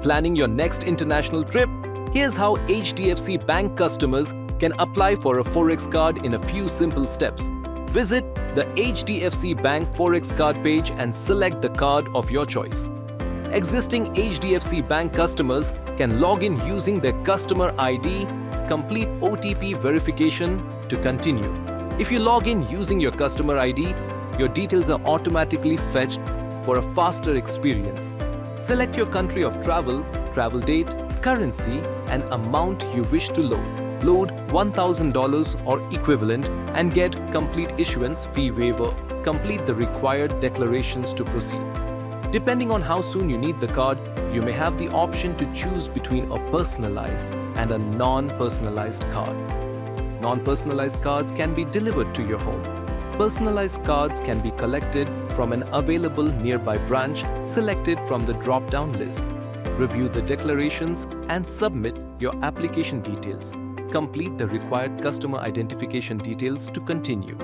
Planning your next international trip? Here's how HDFC Bank customers can apply for a Forex card in a few simple steps. Visit the HDFC Bank Forex Card page and select the card of your choice. Existing HDFC Bank customers can log in using their customer ID, complete OTP verification to continue. If you log in using your customer ID, your details are automatically fetched for a faster experience. Select your country of travel, travel date, currency, and amount you wish to load. Load $1,000 or equivalent and get complete issuance fee waiver. Complete the required declarations to proceed. Depending on how soon you need the card, you may have the option to choose between a personalized and a non-personalized card. Non-personalized cards can be delivered to your home. Personalized cards can be collected from an available nearby branch selected from the drop-down list. Review the declarations and submit your application details. Complete the required customer identification details to continue.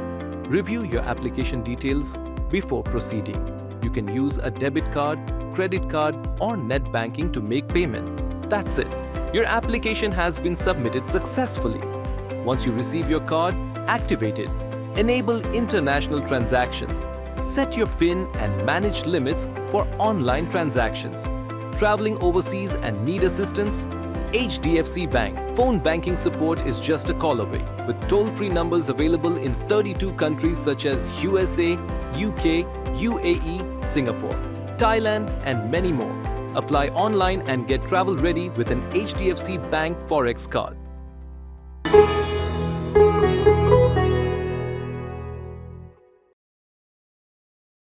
Review your application details before proceeding. You can use a debit card, credit card, or net banking to make payment. That's it. Your application has been submitted successfully. Once you receive your card, activate it. Enable international transactions. Set your PIN and manage limits for online transactions. Traveling overseas and need assistance? HDFC Bank. Phone banking support is just a call away, with toll-free numbers available in 32 countries such as USA, UK, UAE, Singapore, Thailand, and many more. Apply online and get travel ready with an HDFC Bank Forex card.